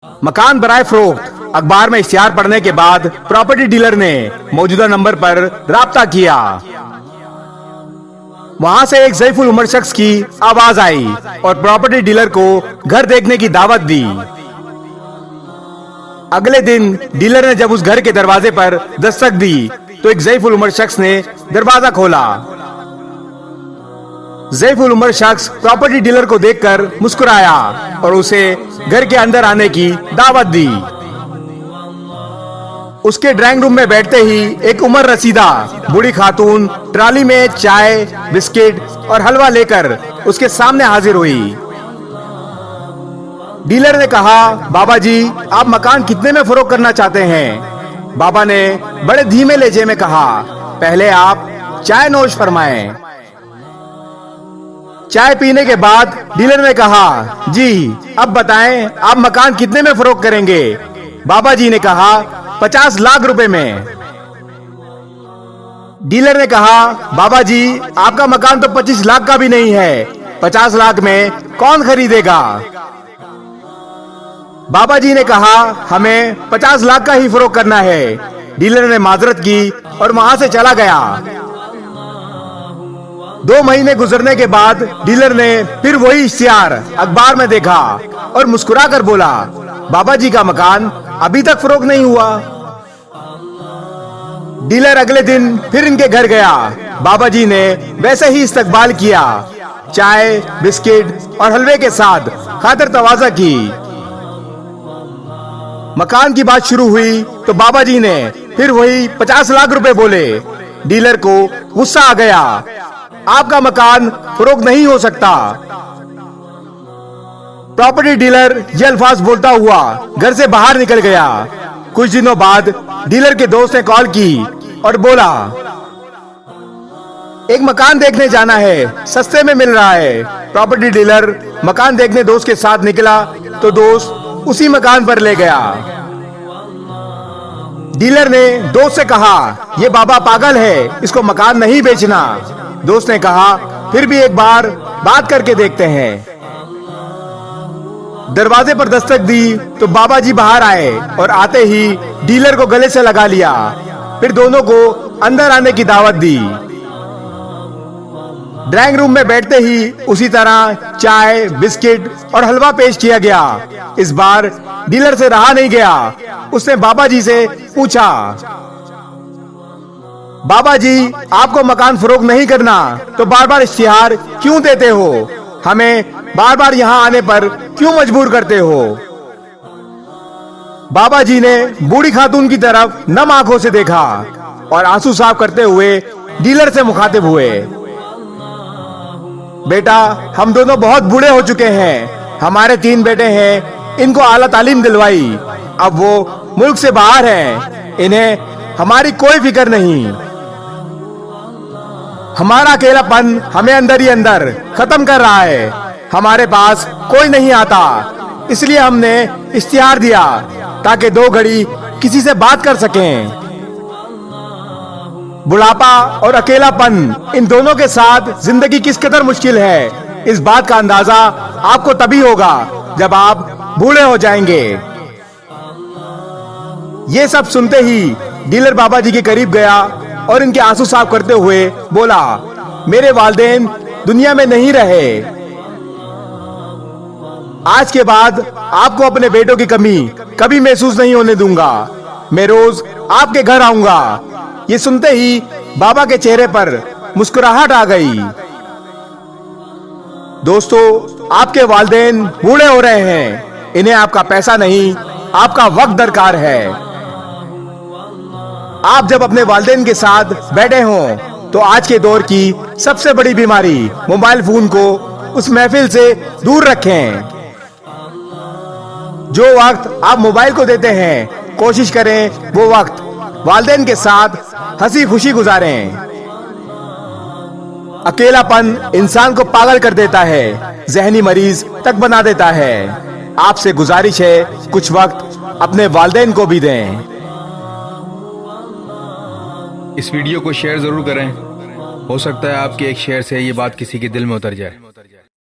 मकान बराए फरोख्त। अखबार में इश्तिहार पढ़ने के बाद प्रॉपर्टी डीलर ने मौजूदा नंबर पर राब्ता किया। वहां से एक ज़ईफुल उम्र शख्स की आवाज आई और प्रॉपर्टी डीलर को घर देखने की दावत दी। अगले दिन डीलर ने जब उस घर के दरवाजे पर दस्तक दी तो एक ज़ईफुल उम्र शख्स ने दरवाजा खोला। ज़ईफुल उम्र शख्स प्रॉपर्टी डीलर को देखकर मुस्कुराया और उसे घर के अंदर आने की दावत दी। उसके ड्राइंग रूम में बैठते ही एक उम्र रसीदा बूढ़ी खातून ट्राली में चाय, बिस्किट और हलवा लेकर उसके सामने हाजिर हुई। डीलर ने कहा, बाबा जी, आप मकान कितने में फरोख्त करना चाहते हैं? बाबा ने बड़े धीमे लहजे में कहा, पहले आप चाय नोश फरमाएं। चाय पीने के बाद डीलर ने कहा, जी अब बताएं आप मकान कितने में फरोख्त करेंगे? बाबा जी ने कहा, 50 लाख रुपए में। डीलर ने कहा, बाबा जी, आपका मकान तो 25 लाख का भी नहीं है, 50 लाख में कौन खरीदेगा? बाबा जी ने कहा, हमें 50 लाख का ही फरोख्त करना है। डीलर ने माजरत की और वहां से चला गया। 2 महीने गुजरने के बाद डीलर ने फिर वही इश्तिहार अखबार में देखा और मुस्कुराकर बोला, बाबा जी का मकान अभी तक फरोख्त नहीं हुआ। डीलर अगले दिन फिर इनके घर गया। बाबा जी ने वैसे ही इस्तकबाल किया, चाय, बिस्किट और हलवे के साथ खातिर तवाज़ा की। मकान की बात शुरू हुई तो बाबा जी ने फिर वही 50 लाख रुपए बोले। डीलर को गुस्सा आ गया, आपका मकान फरोख्त नहीं हो सकता। प्रॉपर्टी डीलर ये अल्फाज बोलता हुआ घर से बाहर निकल गया। कुछ दिनों बाद डीलर के दोस्त ने कॉल की और बोला, एक मकान देखने जाना है, सस्ते में मिल रहा है। प्रॉपर्टी डीलर मकान देखने दोस्त के साथ निकला तो दोस्त उसी मकान पर ले गया। डीलर ने दोस्त से कहा, ये बाबा पागल है, इसको मकान नहीं बेचना। दोस्त ने कहा, फिर भी एक बार बात करके देखते हैं। दरवाजे पर दस्तक दी तो बाबा जी बाहर आए और आते ही डीलर को गले से लगा लिया। फिर दोनों को अंदर आने की दावत दी। ड्राइंग रूम में बैठते ही उसी तरह चाय, बिस्किट और हलवा पेश किया गया। इस बार डीलर से रहा नहीं गया। उसने बाबा जी से पूछा, बाबा जी, आपको मकान फरोख्त नहीं करना तो बार बार इश्तिहार क्यों देते हो? हमें बार बार यहाँ आने पर क्यों मजबूर करते हो? बाबा जी ने बूढ़ी खातून की तरफ नम आंखों से देखा और आंसू साफ करते हुए डीलर से मुखातिब हुए, बेटा, हम दोनों बहुत बूढ़े हो चुके हैं। हमारे 3 बेटे हैं, इनको आला तालीम दिलवाई, अब वो मुल्क से बाहर हैं। इन्हें हमारी कोई फिक्र नहीं। हमारा अकेलापन हमें अंदर ही अंदर खत्म कर रहा है। हमारे पास कोई नहीं आता, इसलिए हमने इश्तिहार दिया ताकि 2 घड़ी किसी से बात कर सकें। बुढ़ापा और अकेलापन, इन दोनों के साथ जिंदगी किस कदर मुश्किल है, इस बात का अंदाजा आपको तभी होगा जब आप बूढ़े हो जाएंगे। ये सब सुनते ही डीलर बाबा जी के करीब गया और इनके आंसू साफ करते हुए बोला, मेरे वालिदैन दुनिया में नहीं रहे। आज के बाद आपको अपने बेटों की कमी कभी महसूस नहीं होने दूंगा। मैं रोज आपके घर आऊंगा। ये सुनते ही बाबा के चेहरे पर मुस्कुराहट आ गई। दोस्तों, आपके वालिदैन बूढ़े हो रहे हैं। इन्हें आपका पैसा नहीं, आपका वक्त दरकार है। आप जब अपने वालिदैन के साथ बैठे हों तो आज के दौर की सबसे बड़ी बीमारी मोबाइल फोन को उस महफिल से दूर रखें। जो वक्त आप मोबाइल को देते हैं, कोशिश करें वो वक्त वालिदैन के साथ हंसी खुशी गुजारें। अकेलापन इंसान को पागल कर देता है, जहनी मरीज तक बना देता है। आपसे गुजारिश है, कुछ वक्त अपने वालिदैन को भी दें। इस वीडियो को शेयर जरूर करें। हो सकता है आपके एक शेयर से ये बात किसी के दिल में उतर जाए।